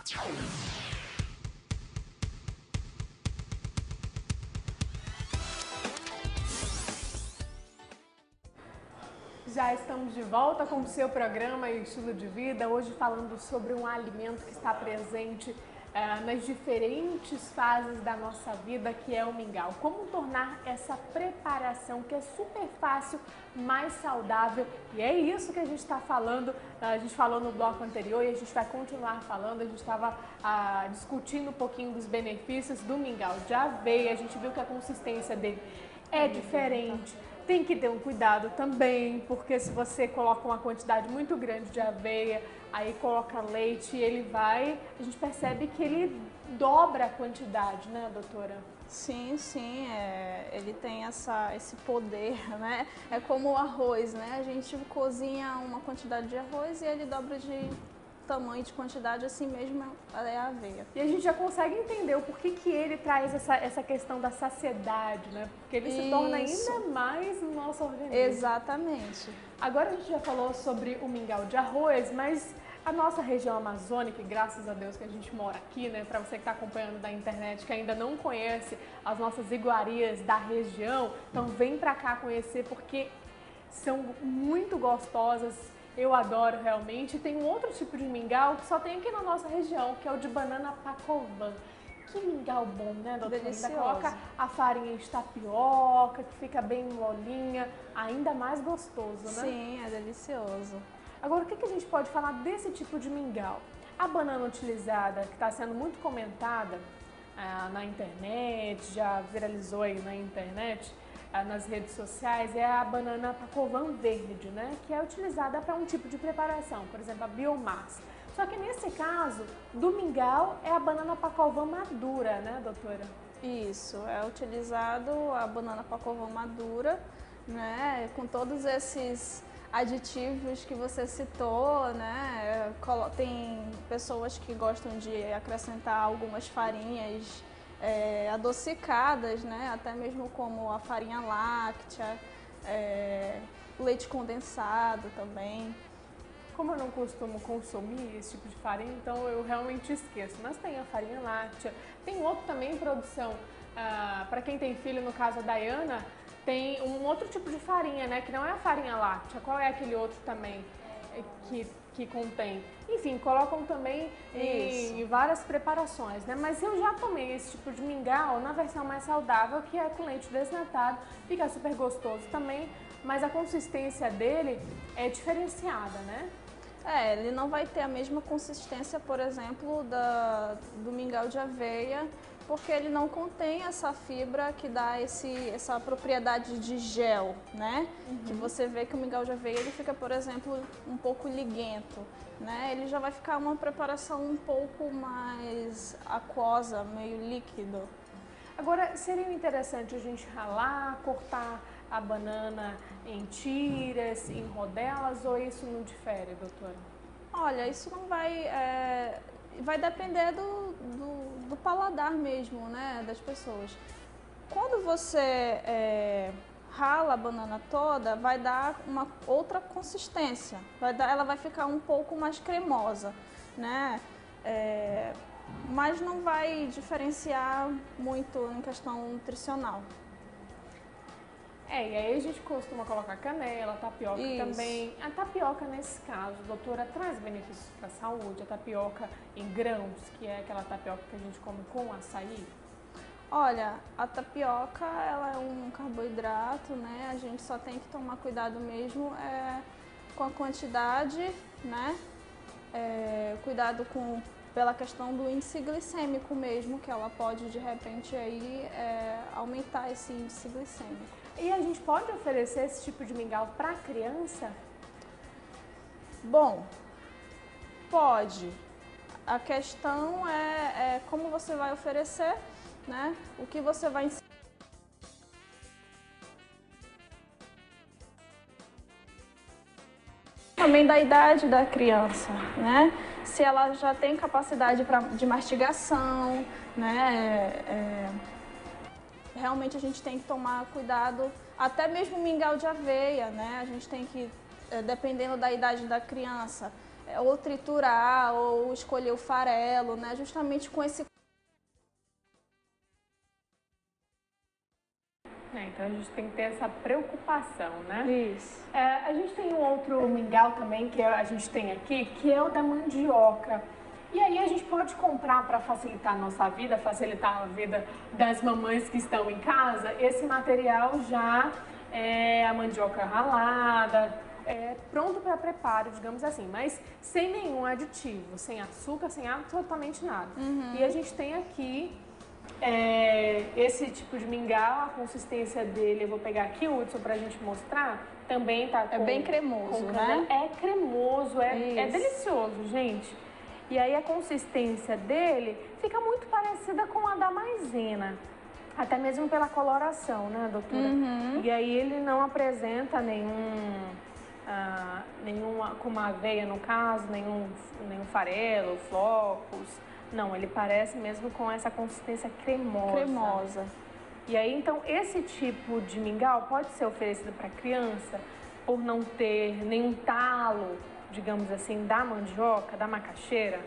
Já estamos de volta com o seu programa e Estilo de Vida, hoje falando sobre um alimento que está presente nas diferentes fases da nossa vida, que é o mingau. Como tornar essa preparação, que é super fácil, mais saudável. E é isso que a gente está falando, a gente falou no bloco anterior e a gente vai continuar falando. A gente estava discutindo um pouquinho dos benefícios do mingau de aveia, a gente viu que a consistência dele é diferente. Tem que ter um cuidado também, porque se você coloca uma quantidade muito grande de aveia, aí coloca leite, a gente percebe que ele dobra a quantidade, né, doutora? Sim, ele tem esse poder, né? É como o arroz, né? A gente cozinha uma quantidade de arroz e ele dobra de tamanho, de quantidade, assim mesmo é a aveia. E a gente já consegue entender o porquê que ele traz essa questão da saciedade, né? Porque ele se torna ainda mais no nosso organismo. Exatamente. Agora a gente já falou sobre o mingau de arroz, mas a nossa região amazônica, e graças a Deus que a gente mora aqui, né? Para você que está acompanhando da internet, que ainda não conhece as nossas iguarias da região, então vem para cá conhecer porque são muito gostosas. Eu adoro realmente. Tem um outro tipo de mingau que só tem aqui na nossa região, que é o de banana pacovã. Que mingau bom, né, doutora? Delicioso. Ainda coloca a farinha de tapioca, que fica bem molinha, ainda mais gostoso, né? Sim, é delicioso. Agora, o que a gente pode falar desse tipo de mingau? A banana utilizada, que está sendo muito comentada na internet, já viralizou aí na internet, nas redes sociais, é a banana pacovã verde, né? Que é utilizada para um tipo de preparação, por exemplo, a biomassa. Só que nesse caso, do mingau é a banana pacovã madura, né, doutora? Isso, é utilizado a banana pacovã madura, né? Com todos esses aditivos que você citou, né? Tem pessoas que gostam de acrescentar algumas farinhas adocicadas, né? Até mesmo como a farinha láctea, leite condensado também. Como eu não costumo consumir esse tipo de farinha, então eu realmente esqueço. Mas tem a farinha láctea, tem outro também em produção. Para quem tem filho, no caso a Dayana, tem um outro tipo de farinha, né? Que não é a farinha láctea. Qual é aquele outro também que contém? Enfim, colocam também em várias preparações, né? Mas eu já tomei esse tipo de mingau na versão mais saudável, que é com leite desnatado. Fica super gostoso também, mas a consistência dele é diferenciada, né? Ele não vai ter a mesma consistência, por exemplo, do mingau de aveia, porque ele não contém essa fibra que dá essa propriedade de gel, né? Que você vê que o mingau de aveia ele fica, por exemplo, um pouco liguento, né? Ele já vai ficar uma preparação um pouco mais aquosa, meio líquido. Agora, seria interessante a gente ralar, cortar a banana em tiras, em rodelas, ou isso não difere, doutora? Olha, isso não vai depender do paladar mesmo, né, das pessoas. Quando você rala a banana toda, vai dar uma outra consistência, ela vai ficar um pouco mais cremosa, né? Mas não vai diferenciar muito em questão nutricional. E aí a gente costuma colocar canela, tapioca também. A tapioca, nesse caso, doutora, traz benefícios para a saúde? A tapioca em grãos, que é aquela tapioca que a gente come com açaí? Olha, a tapioca, ela é um carboidrato, né? A gente só tem que tomar cuidado mesmo com a quantidade, né? Cuidado pela questão do índice glicêmico mesmo, que ela pode, de repente, aí, aumentar esse índice glicêmico. E a gente pode oferecer esse tipo de mingau para criança? Bom, pode. A questão é como você vai oferecer, né? O que você vai ensinar. Também da idade da criança, né? Se ela já tem capacidade de mastigação, né? Realmente a gente tem que tomar cuidado, até mesmo mingau de aveia, né? A gente tem que, dependendo da idade da criança, ou triturar, ou escolher o farelo, né? Justamente com esse... Então a gente tem que ter essa preocupação, né? Isso. A gente tem um outro mingau também que a gente tem aqui, que é o da mandioca. E aí a gente pode comprar para facilitar a nossa vida, facilitar a vida das mamães que estão em casa, esse material já a mandioca ralada, pronto para preparo, digamos assim, mas sem nenhum aditivo, sem açúcar, sem absolutamente nada. E a gente tem aqui esse tipo de mingau, a consistência dele, eu vou pegar aqui, Hudson, pra gente mostrar, também tá com... É bem cremoso, né? É cremoso, é delicioso, gente. E aí a consistência dele fica muito parecida com a da maisena, até mesmo pela coloração, né, doutora? E aí ele não apresenta como a aveia no caso, nenhum farelo, flocos. Não, ele parece mesmo com essa consistência cremosa. E aí, então, esse tipo de mingau pode ser oferecido para criança por não ter nenhum talo, digamos assim, da mandioca, da macaxeira?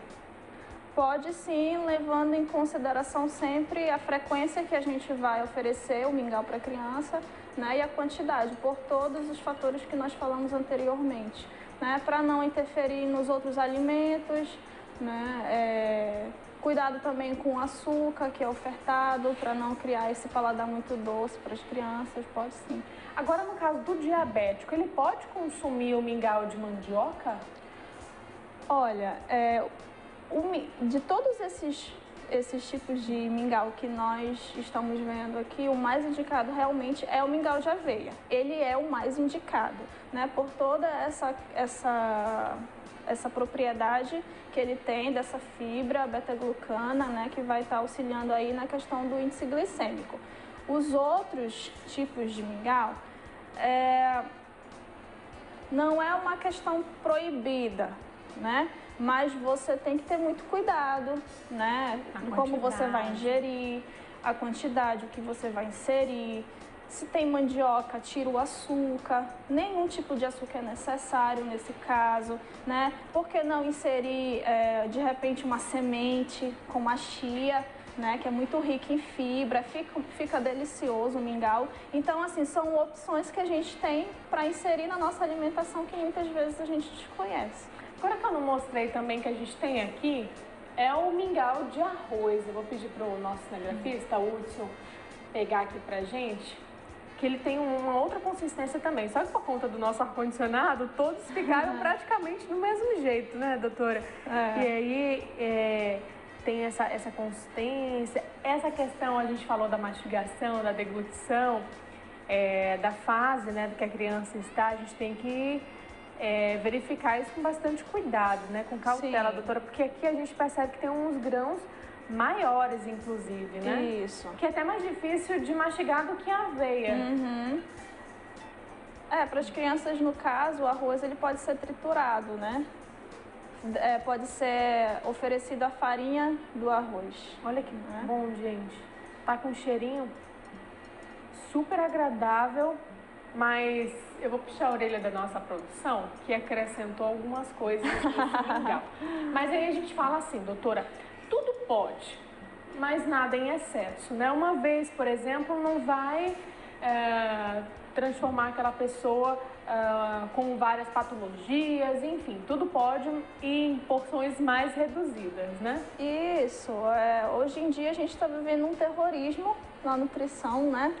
Pode sim, levando em consideração sempre a frequência que a gente vai oferecer o mingau para a criança, né, e a quantidade, por todos os fatores que nós falamos anteriormente, né, para não interferir nos outros alimentos, né, cuidado também com o açúcar que é ofertado, para não criar esse paladar muito doce para as crianças, pode sim. Agora, no caso do diabético, ele pode consumir o mingau de mandioca? Olha, de todos esses tipos de mingau que nós estamos vendo aqui, o mais indicado realmente é o mingau de aveia. Ele é o mais indicado, né, por toda essa propriedade que ele tem dessa fibra beta-glucana, né, que vai estar auxiliando aí na questão do índice glicêmico. Os outros tipos de mingau não é uma questão proibida, né? Mas você tem que ter muito cuidado, né? Como você vai ingerir, a quantidade, o que você vai inserir. Se tem mandioca, tira o açúcar. Nenhum tipo de açúcar é necessário nesse caso, né? Por que não inserir, de repente, uma semente como a chia, né? Que é muito rica em fibra, fica delicioso o mingau. Então, assim, são opções que a gente tem para inserir na nossa alimentação que muitas vezes a gente desconhece. Agora que eu não mostrei também que a gente tem aqui, é o mingau de arroz. Eu vou pedir para o nosso cinegrafista, Hudson, pegar aqui pra gente, que ele tem uma outra consistência também. Só que por conta do nosso ar-condicionado, todos ficaram praticamente do mesmo jeito, né, doutora? E aí tem essa consistência, essa questão, a gente falou da mastigação, da deglutição, da fase, né, do que a criança está, a gente tem que verificar isso com bastante cuidado, né, com cautela, doutora, porque aqui a gente percebe que tem uns grãos maiores, inclusive, né? Isso. Que é até mais difícil de mastigar do que a aveia. Para as crianças, no caso, o arroz ele pode ser triturado, né? Pode ser oferecido a farinha do arroz. Olha que bom, gente. Tá com um cheirinho super agradável, mas eu vou puxar a orelha da nossa produção, que acrescentou algumas coisas nesse mingau. Mas aí a gente fala assim, doutora, tudo pode, mas nada em excesso, né? Uma vez, por exemplo, não vai transformar aquela pessoa com várias patologias, enfim, tudo pode em porções mais reduzidas, né? Isso. Hoje em dia a gente está vivendo um terrorismo na nutrição, né?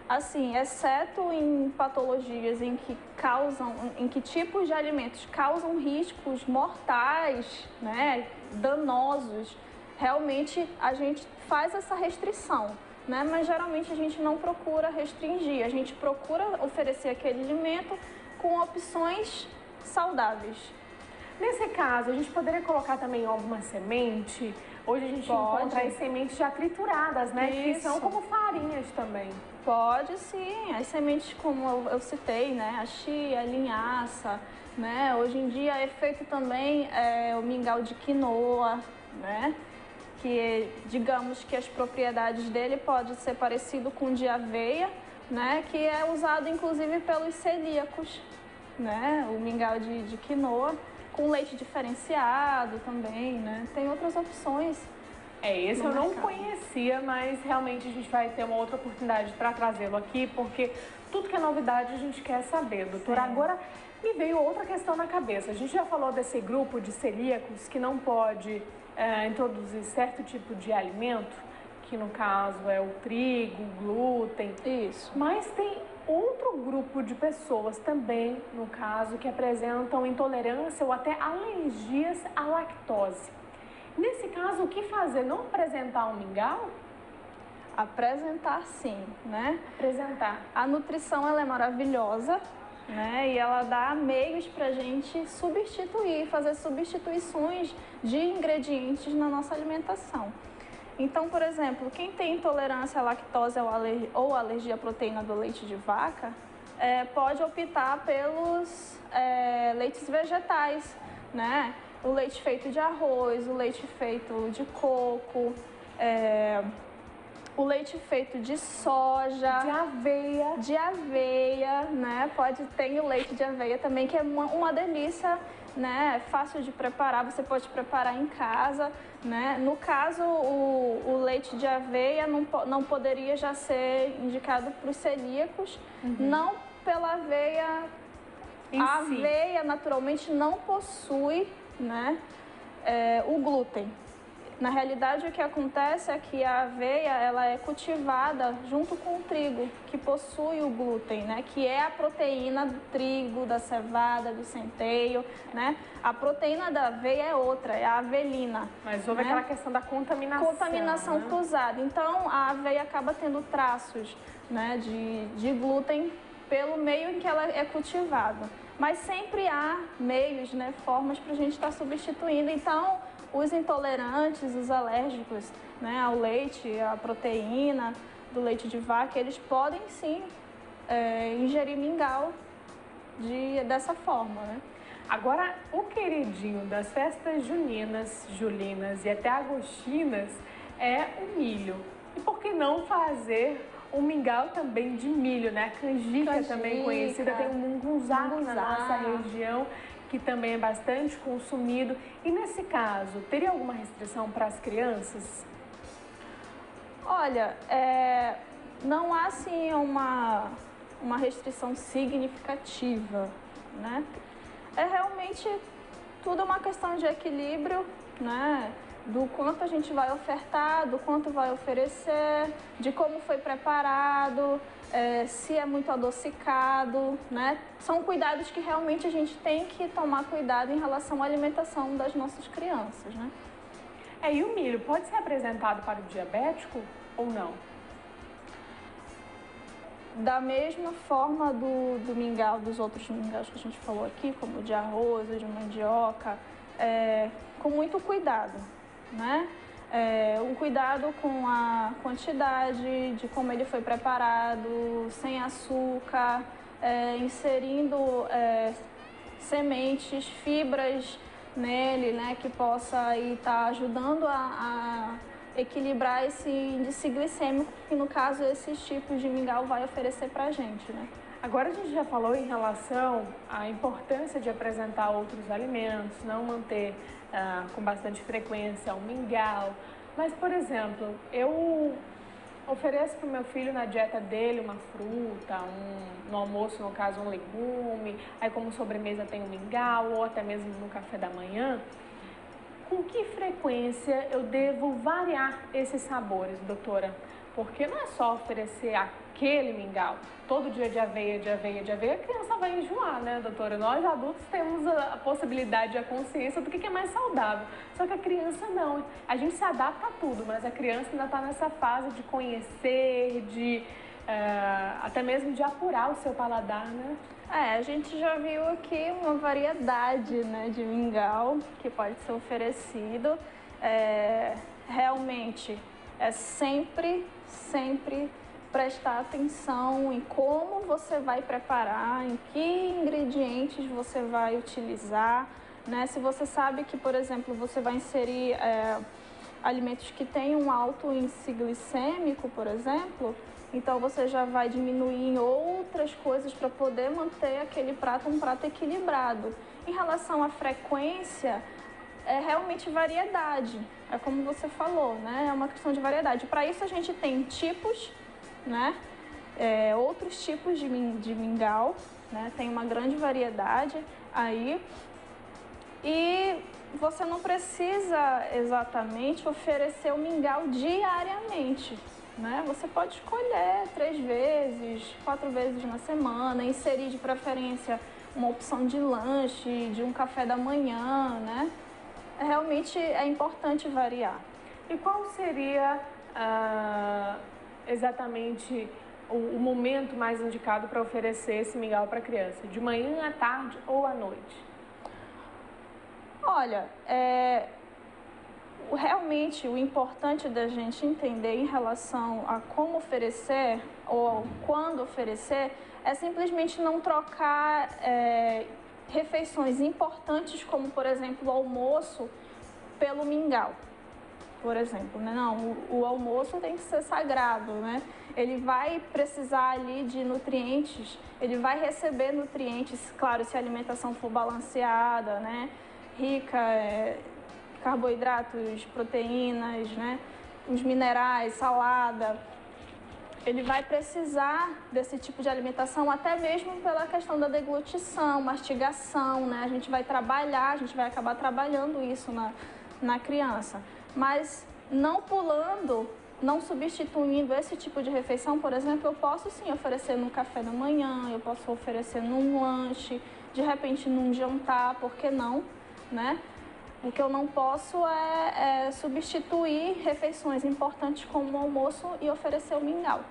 Assim, exceto em patologias em que tipos de alimentos causam riscos mortais, né, danosos, realmente a gente faz essa restrição, né? Mas geralmente a gente não procura restringir, a gente procura oferecer aquele alimento com opções saudáveis. Nesse caso, a gente poderia colocar também alguma semente? Hoje a gente encontra as sementes já trituradas, né? Isso. Que são como farinhas também. Pode sim, as sementes como eu citei, né? A chia, a linhaça, né? Hoje em dia é feito também o mingau de quinoa, né? Que digamos que as propriedades dele podem ser parecido com o de aveia, né? Que é usado inclusive pelos celíacos, né? O mingau de quinoa. com leite diferenciado também, né? Tem outras opções. Esse eu não conhecia, mas realmente a gente vai ter uma outra oportunidade para trazê-lo aqui, porque tudo que é novidade a gente quer saber, doutora. Agora me veio outra questão na cabeça. A gente já falou desse grupo de celíacos que não pode introduzir certo tipo de alimento, que no caso é o trigo, o glúten. Isso. Mas tem outro grupo de pessoas também, no caso, que apresentam intolerância ou até alergias à lactose. Nesse caso, o que fazer? Não apresentar um mingau? Apresentar sim, né? Apresentar. A nutrição, ela é maravilhosa, né? E ela dá meios pra gente substituir, fazer substituições de ingredientes na nossa alimentação. Então, por exemplo, quem tem intolerância à lactose ou alergia à proteína do leite de vaca, pode optar pelos leites vegetais, né? O leite feito de arroz, o leite feito de coco, o leite feito de soja, de aveia, né? Tem o leite de aveia também, que é uma delícia, né? Fácil de preparar, você pode preparar em casa, né? No caso, o leite de aveia não poderia já ser indicado para os celíacos, não pela aveia. A aveia naturalmente não possui, né, o glúten. Na realidade, o que acontece é que a aveia ela é cultivada junto com o trigo, que possui o glúten, né, que é a proteína do trigo, da cevada, do centeio, né? A proteína da aveia é outra, é a avelina. Mas houve aquela questão da contaminação. Contaminação cruzada. Então, a aveia acaba tendo traços, né, de glúten pelo meio em que ela é cultivada. Mas sempre há meios, né, formas para a gente estar substituindo. Então, os intolerantes, os alérgicos, né, ao leite, à proteína do leite de vaca, eles podem sim ingerir mingau dessa forma, né? Agora, o queridinho das festas juninas, julinas e até agostinas é o milho. E por que não fazer um mingau também de milho, né? A canjica também conhecida, tem o mungunzá na nossa região, que também é bastante consumido. E nesse caso, teria alguma restrição para as crianças? Olha, não há assim uma restrição significativa, né? Realmente tudo uma questão de equilíbrio, né? Do quanto a gente vai ofertar, do quanto vai oferecer, de como foi preparado, se é muito adocicado, né? São cuidados que realmente a gente tem que tomar cuidado em relação à alimentação das nossas crianças, né? E o milho pode ser apresentado para o diabético ou não? Da mesma forma do mingau, dos outros mingaus que a gente falou aqui, como o de arroz, o de mandioca, com muito cuidado, né? Um cuidado com a quantidade, de como ele foi preparado, sem açúcar, inserindo sementes, fibras nele, né? Que possa estar ajudando a equilibrar esse índice glicêmico, que no caso esses tipos de mingau vai oferecer pra gente, né? Agora a gente já falou em relação à importância de apresentar outros alimentos, não manter com bastante frequência o mingau. Mas, por exemplo, eu ofereço para o meu filho na dieta dele uma fruta, no almoço, no caso, um legume, aí como sobremesa tem um mingau, ou até mesmo no café da manhã. Com que frequência eu devo variar esses sabores, doutora? Porque não é só oferecer aquele mingau. Todo dia de aveia, a criança vai enjoar, né, doutora? Nós adultos temos a possibilidade e a consciência do que é mais saudável. Só que a criança não. A gente se adapta a tudo, mas a criança ainda está nessa fase de conhecer, até mesmo de apurar o seu paladar, né? A gente já viu aqui uma variedade, né, de mingau que pode ser oferecido. Realmente é sempre prestar atenção em como você vai preparar, em que ingredientes você vai utilizar, né? Se você sabe que, por exemplo, você vai inserir alimentos que têm um alto índice glicêmico, por exemplo, Então você já vai diminuir em outras coisas para poder manter aquele prato um prato equilibrado. Em relação à frequência, é realmente variedade. É como você falou, né? É uma questão de variedade. Para isso a gente tem tipos, né? Outros tipos de mingau, né? Tem uma grande variedade aí. E você não precisa exatamente oferecer o mingau diariamente, né? Você pode escolher 3 vezes, 4 vezes na semana, inserir de preferência uma opção de lanche, de um café da manhã, né? Realmente é importante variar. E qual seria exatamente o momento mais indicado para oferecer esse mingau para a criança? De manhã, à tarde ou à noite? Olha, realmente o importante da gente entender em relação a como oferecer ou quando oferecer é simplesmente não trocar refeições importantes, como por exemplo o almoço, pelo mingau. Por exemplo, né? Não, o almoço tem que ser sagrado, né? Ele vai precisar ali de nutrientes, ele vai receber nutrientes, claro, se a alimentação for balanceada, né? Rica em carboidratos, proteínas, né? Os minerais, salada. Ele vai precisar desse tipo de alimentação até mesmo pela questão da deglutição, mastigação, né? A gente vai acabar trabalhando isso na criança. Mas não pulando, não substituindo esse tipo de refeição, por exemplo, eu posso sim oferecer no café da manhã, eu posso oferecer num lanche, de repente num jantar, por que não, né? O que eu não posso é substituir refeições importantes como o almoço e oferecer o mingau.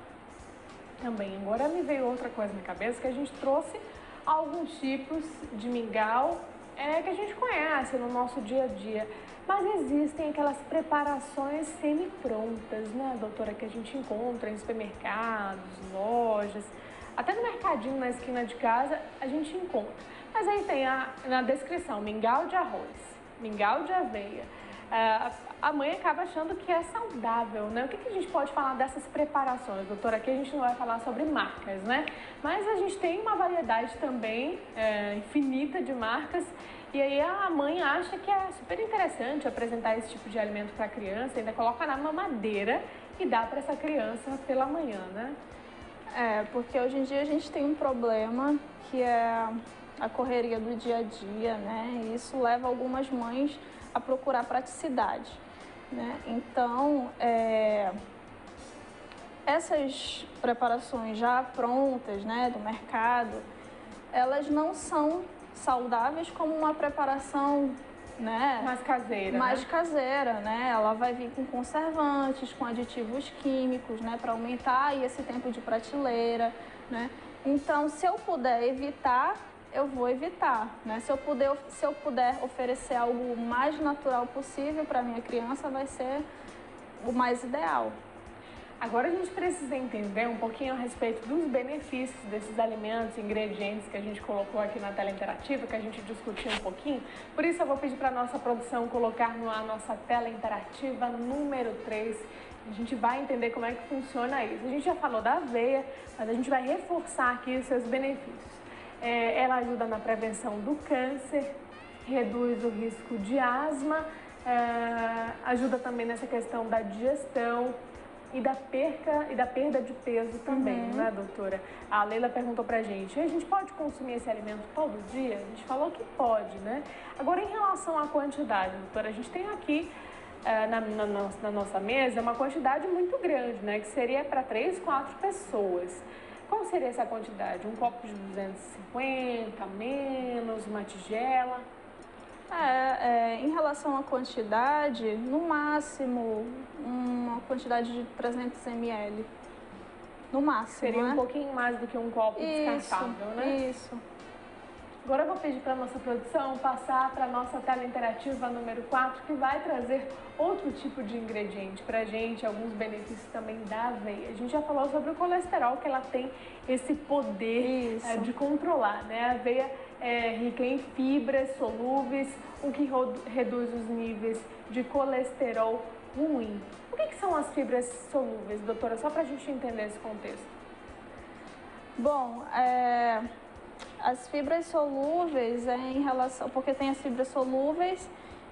Também, agora me veio outra coisa na cabeça, que a gente trouxe alguns tipos de mingau que a gente conhece no nosso dia a dia. Mas existem aquelas preparações semi-prontas, né, doutora, que a gente encontra em supermercados, lojas, até no mercadinho na esquina de casa a gente encontra. Mas aí tem na descrição mingau de arroz, mingau de aveia. A mãe acaba achando que é saudável, né? O que a gente pode falar dessas preparações, doutora? Aqui a gente não vai falar sobre marcas, né? Mas a gente tem uma variedade também infinita de marcas. E aí a mãe acha que é super interessante apresentar esse tipo de alimento para a criança, ainda coloca na mamadeira e dá para essa criança pela manhã, né? Porque hoje em dia a gente tem um problema que é a correria do dia a dia, né? E isso leva algumas mães a procurar praticidade, né? Então, essas preparações já prontas, né, do mercado, elas não são saudáveis como uma preparação, né, mais caseira, né? Ela vai vir com conservantes, com aditivos químicos, né, para aumentar aí esse tempo de prateleira, né? Então, se eu puder evitar, eu vou evitar, né? Se eu puder oferecer algo mais natural possível para minha criança, vai ser o mais ideal. Agora a gente precisa entender um pouquinho a respeito dos benefícios desses alimentos, ingredientes que a gente colocou aqui na tela interativa, que a gente discutiu um pouquinho. Por isso eu vou pedir para a nossa produção colocar a nossa tela interativa número 3. A gente vai entender como é que funciona isso. A gente já falou da aveia, mas a gente vai reforçar aqui os seus benefícios. Ela ajuda na prevenção do câncer, reduz o risco de asma, ajuda também nessa questão da digestão e da perda de peso também, né, doutora? A Leila perguntou pra gente, a gente pode consumir esse alimento todo dia? A gente falou que pode, né? Agora, em relação à quantidade, doutora, a gente tem aqui na nossa mesa uma quantidade muito grande, né? Que seria para 3, 4 pessoas. Qual seria essa quantidade? Um copo de 250, menos, uma tigela? Em relação à quantidade, no máximo uma quantidade de 300 ml. No máximo, seria um pouquinho mais do que um copo descartável, né? Isso. Agora eu vou pedir para a nossa produção passar para a nossa tela interativa número 4, que vai trazer outro tipo de ingrediente para a gente, alguns benefícios também da aveia. A gente já falou sobre o colesterol, que ela tem esse poder de controlar, né? A aveia é rica em fibras solúveis, o que reduz os níveis de colesterol ruim. O que são as fibras solúveis, doutora? Só para a gente entender esse contexto. Bom, as fibras solúveis é em relação, porque tem as fibras solúveis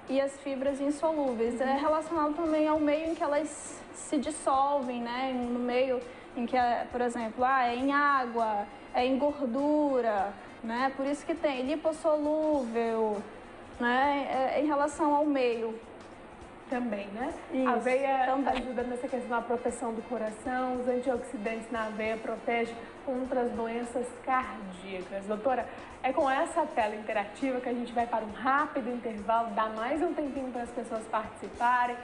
e as fibras insolúveis. É relacionado também ao meio em que elas se dissolvem, né? No meio em que, por exemplo, é em água, é em gordura, né? Por isso que tem lipossolúvel, né? Em relação ao meio. Também, né? Isso, a aveia também ajuda nessa questão da proteção do coração, os antioxidantes na aveia protegem contra as doenças cardíacas. Doutora, é com essa tela interativa que a gente vai para um rápido intervalo, dá mais um tempinho para as pessoas participarem.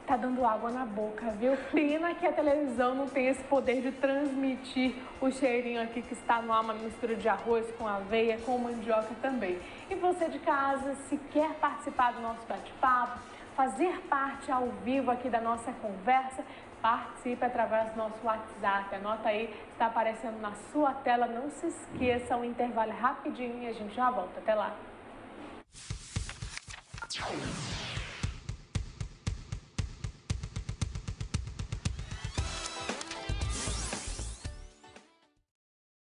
Tá dando água na boca, viu? Pena que a televisão não tem esse poder de transmitir o cheirinho aqui que está no ar, uma mistura de arroz com aveia, com mandioca também. E você de casa, se quer participar do nosso bate-papo, fazer parte ao vivo aqui da nossa conversa, participe através do nosso WhatsApp. Anota aí, está aparecendo na sua tela. Não se esqueça, um intervalo rapidinho e a gente já volta. Até lá.